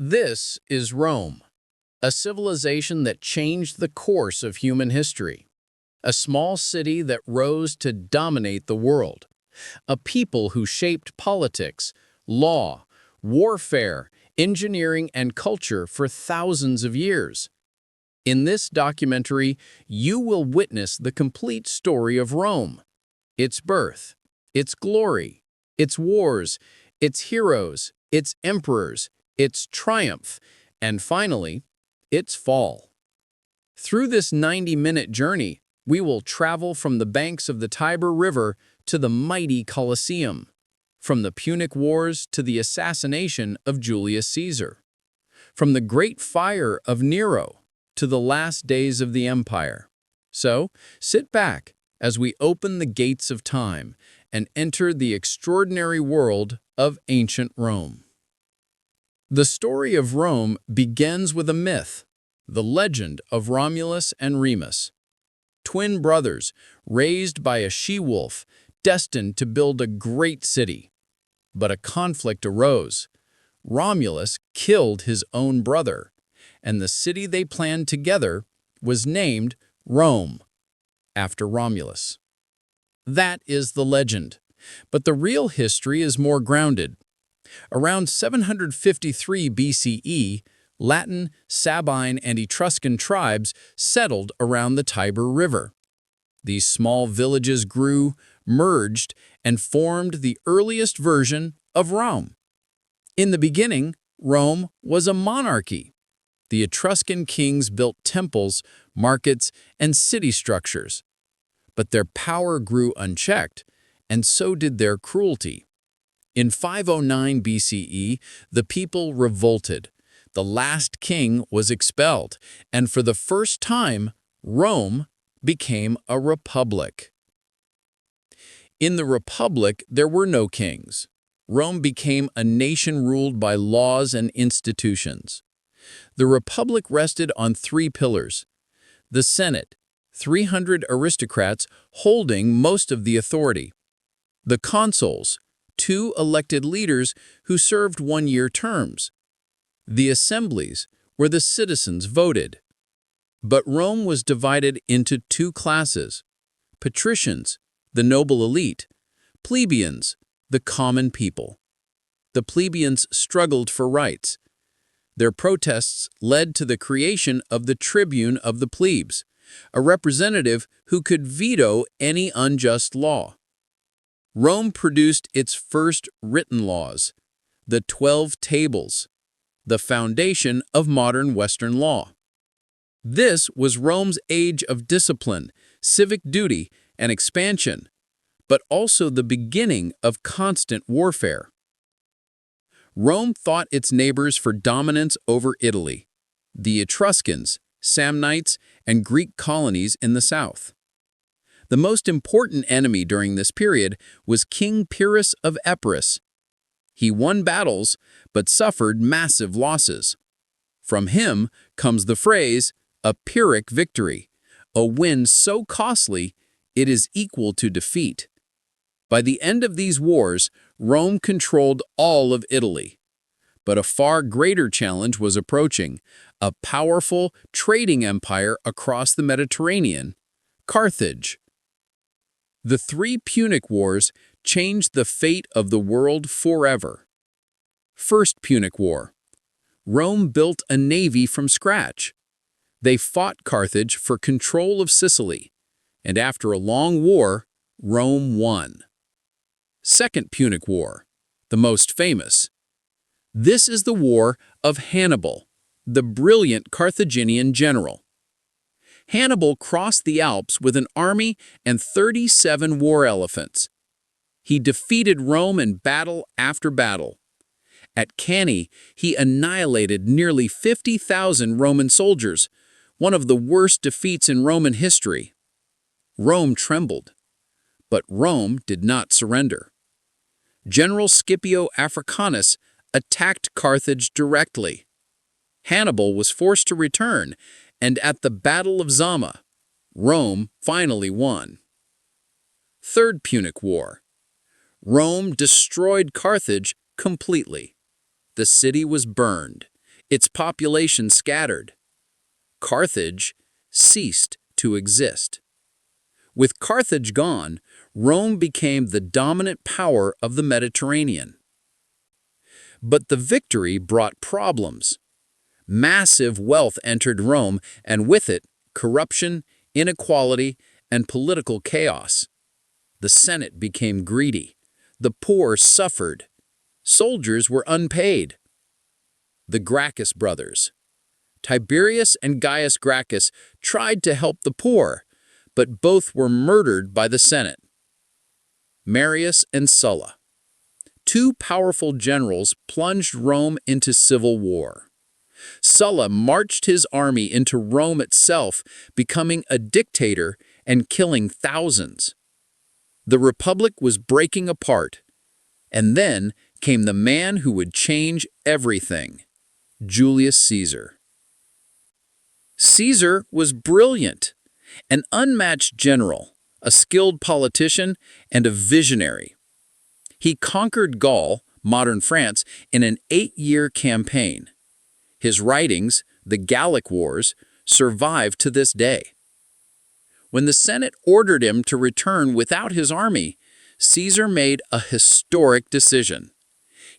This is Rome, a civilization that changed the course of human history. A small city that rose to dominate the world. A people who shaped politics, law, warfare, engineering, and culture for thousands of years. In this documentary, you will witness the complete story of Rome, its birth, its glory, its wars, its heroes, its emperors, its triumph, and finally, its fall. Through this 90-minute journey, we will travel from the banks of the Tiber River to the mighty Colosseum, from the Punic Wars to the assassination of Julius Caesar, from the Great Fire of Nero to the last days of the empire. So, sit back as we open the gates of time and enter the extraordinary world of ancient Rome. The story of Rome begins with a myth, the legend of Romulus and Remus, twin brothers raised by a she-wolf destined to build a great city. But a conflict arose. Romulus killed his own brother, and the city they planned together was named Rome, after Romulus. That is the legend, but the real history is more grounded. Around 753 BCE, Latin, Sabine, and Etruscan tribes settled around the Tiber River. These small villages grew, merged, and formed the earliest version of Rome. In the beginning, Rome was a monarchy. The Etruscan kings built temples, markets, and city structures. But their power grew unchecked, and so did their cruelty. In 509 BCE, the people revolted. The last king was expelled, and for the first time, Rome became a republic. In the republic, there were no kings. Rome became a nation ruled by laws and institutions. The republic rested on three pillars. The Senate, 300 aristocrats holding most of the authority. The consuls, 2 elected leaders who served one-year terms. The assemblies, where the citizens voted. But Rome was divided into 2 classes: patricians, the noble elite; plebeians, the common people. The plebeians struggled for rights. Their protests led to the creation of the tribune of the plebes, a representative who could veto any unjust law. Rome produced its first written laws, the 12 Tables, the foundation of modern Western law. This was Rome's age of discipline, civic duty, and expansion, but also the beginning of constant warfare. Rome fought its neighbors for dominance over Italy, the Etruscans, Samnites, and Greek colonies in the south. The most important enemy during this period was King Pyrrhus of Epirus. He won battles, but suffered massive losses. From him comes the phrase, a Pyrrhic victory, a win so costly it is equal to defeat. By the end of these wars, Rome controlled all of Italy. But a far greater challenge was approaching, a powerful trading empire across the Mediterranean, Carthage. The 3 Punic Wars changed the fate of the world forever. First Punic War. Rome built a navy from scratch. They fought Carthage for control of Sicily, and after a long war, Rome won. Second Punic War, the most famous. This is the War of Hannibal, the brilliant Carthaginian general. Hannibal crossed the Alps with an army and 37 war elephants. He defeated Rome in battle after battle. At Cannae, he annihilated nearly 50,000 Roman soldiers, one of the worst defeats in Roman history. Rome trembled, but Rome did not surrender. General Scipio Africanus attacked Carthage directly. Hannibal was forced to return, and at the Battle of Zama, Rome finally won. Third Punic War. Rome destroyed Carthage completely. The city was burned, Its population scattered. Carthage ceased to exist. With Carthage gone, Rome became the dominant power of the Mediterranean. But the victory brought problems. Massive wealth entered Rome, and with it, corruption, inequality, and political chaos. The Senate became greedy. The poor suffered. Soldiers were unpaid. The Gracchus brothers. Tiberius and Gaius Gracchus tried to help the poor, but both were murdered by the Senate. Marius and Sulla. Two powerful generals plunged Rome into civil war. Sulla marched his army into Rome itself, becoming a dictator and killing thousands. The Republic was breaking apart. And then came the man who would change everything, Julius Caesar. Caesar was brilliant, an unmatched general, a skilled politician, and a visionary. He conquered Gaul, modern France, in an 8-year campaign. His writings, the Gallic Wars, survive to this day. When the Senate ordered him to return without his army, Caesar made a historic decision.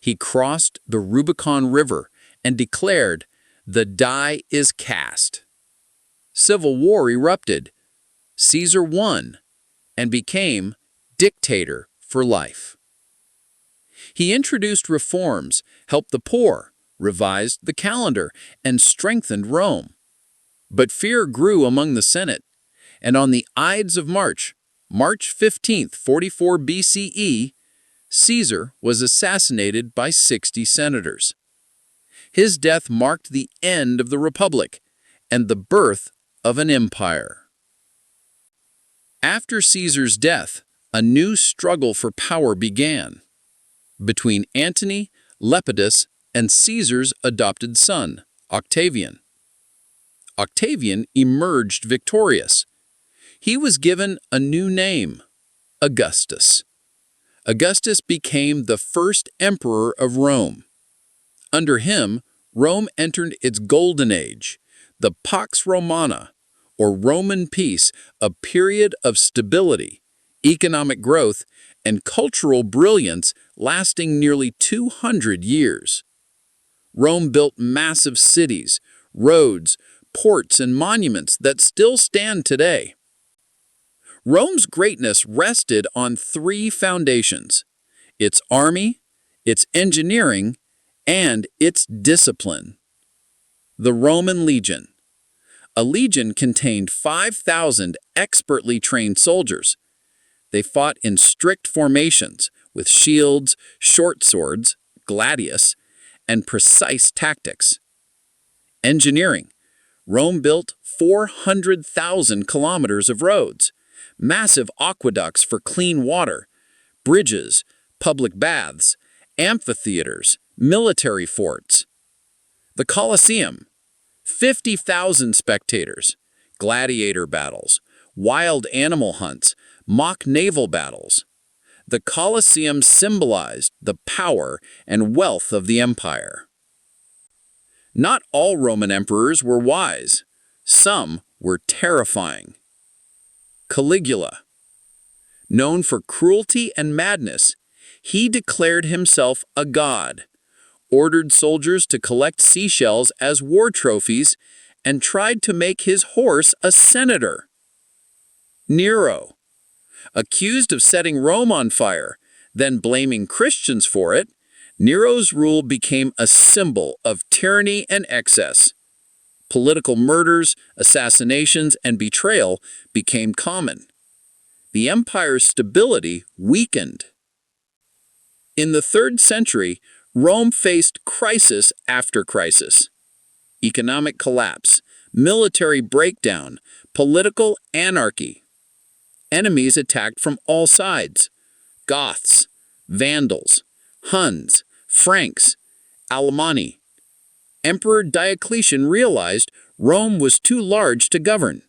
He crossed the Rubicon River and declared, "The die is cast." Civil war erupted. Caesar won and became dictator for life. He introduced reforms, helped the poor, revised the calendar, and strengthened Rome. But fear grew among the Senate, and on the Ides of March, March 15, 44 BCE, Caesar was assassinated by 60 senators. His death marked the end of the Republic and the birth of an empire. After Caesar's death, a new struggle for power began between Antony, Lepidus, and Caesar's adopted son, Octavian. Octavian emerged victorious. He was given a new name, Augustus. Augustus became the first emperor of Rome. Under him, Rome entered its golden age, the Pax Romana, or Roman peace, a period of stability, economic growth, and cultural brilliance lasting nearly 200 years. Rome built massive cities, roads, ports, and monuments that still stand today. Rome's greatness rested on 3 foundations: its army, its engineering, and its discipline. The Roman legion. A legion contained 5,000 expertly trained soldiers. They fought in strict formations with shields, short swords, gladius, and precise tactics. Engineering. Rome built 400,000 kilometers of roads, massive aqueducts for clean water, bridges, public baths, amphitheaters, military forts. The Colosseum, 50,000 spectators, gladiator battles, wild animal hunts, mock naval battles. The Colosseum symbolized the power and wealth of the empire. Not all Roman emperors were wise. Some were terrifying. Caligula. Known for cruelty and madness, he declared himself a god, ordered soldiers to collect seashells as war trophies, and tried to make his horse a senator. Nero. Accused of setting Rome on fire, then blaming Christians for it, Nero's rule became a symbol of tyranny and excess. Political murders, assassinations, and betrayal became common. The empire's stability weakened. In the 3rd century, Rome faced crisis after crisis. Economic collapse, military breakdown, political anarchy. Enemies attacked from all sides: Goths, Vandals, Huns, Franks, Alemanni. Emperor Diocletian realized Rome was too large to govern.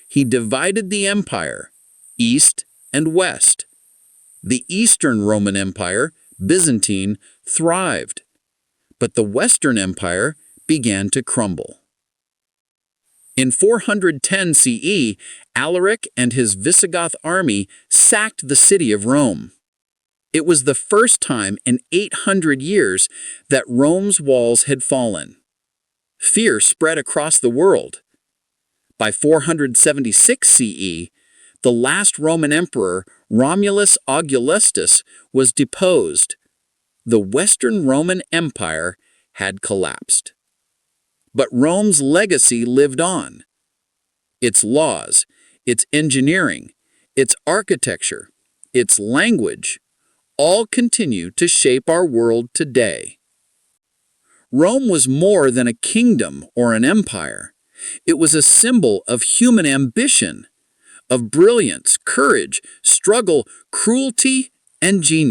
He divided the empire, east and west. The Eastern Roman Empire, Byzantine, thrived, but the Western Empire, began to crumble. In 410 CE, Alaric and his Visigoth army sacked the city of Rome. It was the first time in 800 years that Rome's walls had fallen. Fear spread across the world. By 476 CE, the last Roman emperor, Romulus Augustus, was deposed. The Western Roman Empire had collapsed. But Rome's legacy lived on. Its laws, its engineering, its architecture, its language, all continue to shape our world today. Rome was more than a kingdom or an empire. It was a symbol of human ambition, of brilliance, courage, struggle, cruelty, and genius.